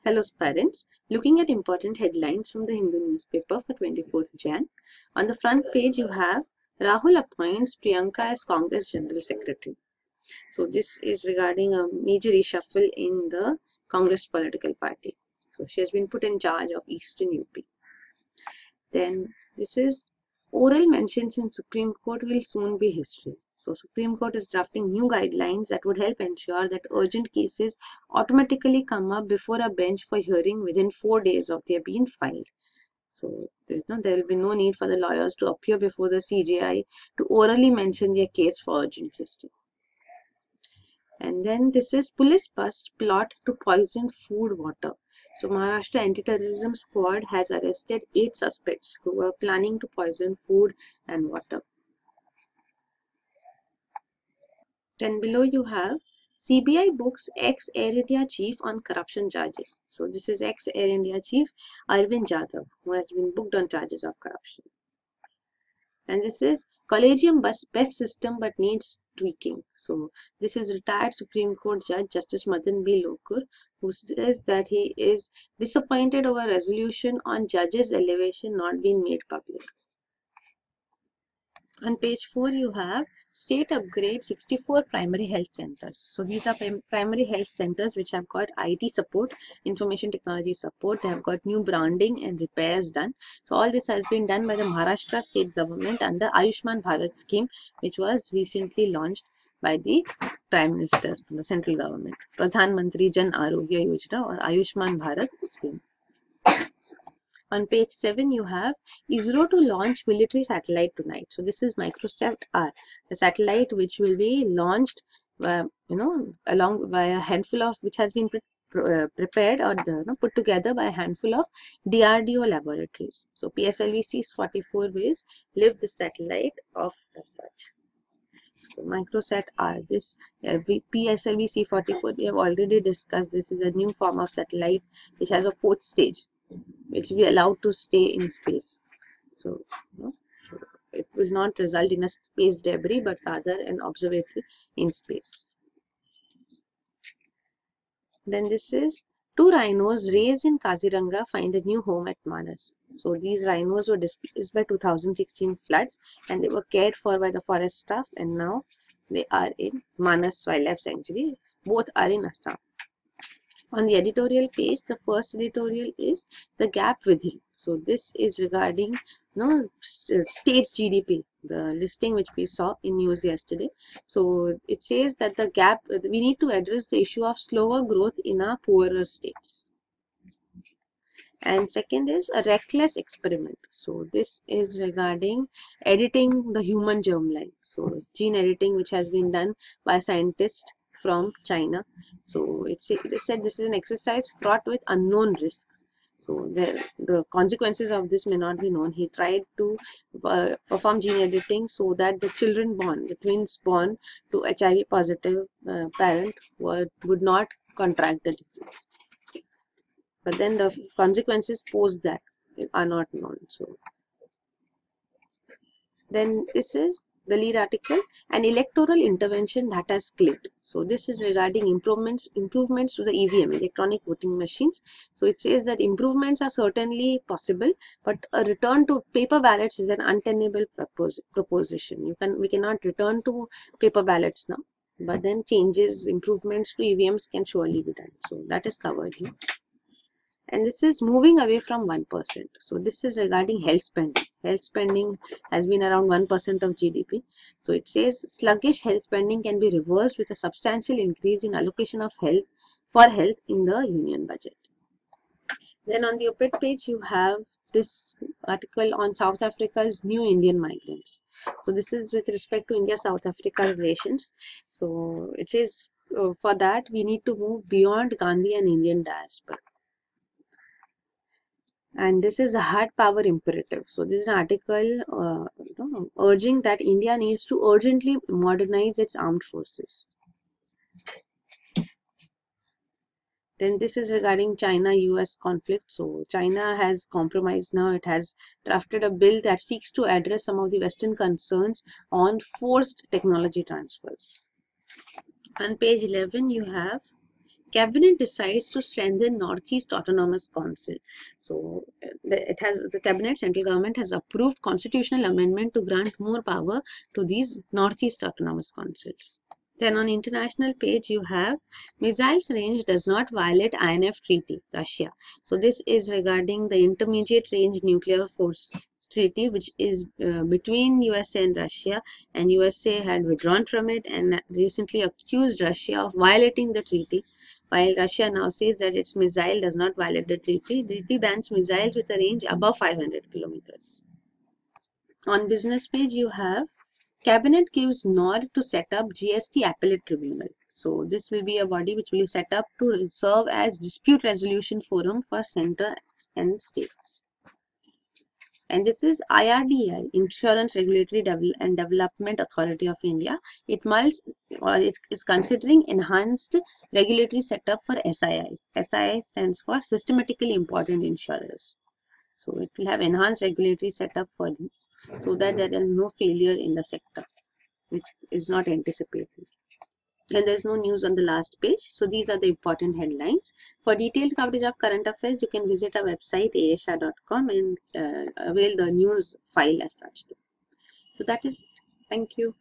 Hello parents, looking at important headlines from the Hindu newspaper for 24th Jan. On the front page you have Rahul appoints Priyanka as Congress General Secretary. So this is regarding a major reshuffle in the Congress political party. So she has been put in charge of Eastern UP. Then this is oral mentions in Supreme Court will soon be history. So Supreme Court is drafting new guidelines that would help ensure that urgent cases automatically come up before a bench for hearing within 4 days of their being filed. So there will be no need for the lawyers to appear before the CJI to orally mention their case for urgent listing. And then this is police bust plot to poison food water. So Maharashtra Anti Terrorism Squad has arrested 8 suspects who were planning to poison food and water. Then below you have CBI books ex-Air India chief on corruption charges. So this is ex-Air India chief Arvind Jadhav, who has been booked on charges of corruption. And this is Collegium Bust best system but needs tweaking. So this is retired Supreme Court Judge Justice Madan B. Lokur, who says that he is disappointed over resolution on judges' elevation not being made public. On page 4 you have state upgrade 64 primary health centers. So these are primary health centers which have got IT support, information technology support. They have got new branding and repairs done. So all this has been done by the Maharashtra state government under Ayushman Bharat scheme, which was recently launched by the Prime Minister, the central government. Pradhan Mantri Jan Arogya Yojana or Ayushman Bharat scheme. On page 7, you have ISRO to launch military satellite tonight. So this is Microsat R, the satellite which will be launched, along by a handful of, which has been prepared or put together by a handful of DRDO laboratories. So PSLV C-44 will lift the satellite off as such. So Microsat R, this PSLV C-44 we have already discussed. This is a new form of satellite which has a 4th stage, which will be allowed to stay in space. So it will not result in a space debris, but rather an observatory in space. Then this is 2 rhinos raised in Kaziranga find a new home at Manas. So these rhinos were displaced by 2016 floods and they were cared for by the forest staff, and now they are in Manas Wildlife Sanctuary. Both are in Assam. On the editorial page, the first editorial is the gap within. So this is regarding states GDP, the listing which we saw in news yesterday. So it says that the gap, we need to address the issue of slower growth in our poorer states. And second is a reckless experiment. So this is regarding editing the human germline. So gene editing which has been done by a scientist from China. So it said this is an exercise fraught with unknown risks. So the consequences of this may not be known. He tried to perform gene editing so that the children born, the twins born to HIV positive parent would not contract the disease. But then the consequences post that are not known. So then this is the lead article, an electoral intervention that has clicked. So this is regarding improvements to the EVM, electronic voting machines. So it says that improvements are certainly possible, but a return to paper ballots is an untenable proposition. We cannot return to paper ballots now, but then improvements to EVMs can surely be done. So that is covered here. And this is moving away from 1%. So this is regarding health spending. Health spending has been around 1% of GDP. So it says sluggish health spending can be reversed with a substantial increase in allocation of health in the union budget. Then on the op-ed page you have this article on South Africa's new Indian migrants. So this is with respect to India-South Africa relations. So it says for that we need to move beyond Gandhi and Indian diaspora. And this is a hard power imperative. So this is an article urging that India needs to urgently modernize its armed forces. Then this is regarding China-US conflict. So China has compromised now. It has drafted a bill that seeks to address some of the Western concerns on forced technology transfers. On page 11 you have Cabinet decides to strengthen Northeast Autonomous Council. So the cabinet, central government has approved constitutional amendment to grant more power to these Northeast Autonomous Councils. Then on international page you have missiles range does not violate INF treaty, Russia. So this is regarding the intermediate range nuclear force treaty, which is between USA and Russia, and USA had withdrawn from it and recently accused Russia of violating the treaty, while Russia now says that its missile does not violate the treaty. The treaty bans missiles with a range above 500 kilometers. On business page you have Cabinet gives nod to set up GST appellate tribunal. So this will be a body which will be set up to serve as dispute resolution forum for centre and states. And this is IRDI, Insurance Regulatory and Development Authority of India. It is considering enhanced regulatory setup for SIIs. SII stands for systematically important insurers. So it will have enhanced regulatory setup for these, so that there is no failure in the sector, which is not anticipated. And there is no news on the last page. So these are the important headlines. For detailed coverage of current affairs, you can visit our website asha.com and avail the news file as such. So that is it. Thank you.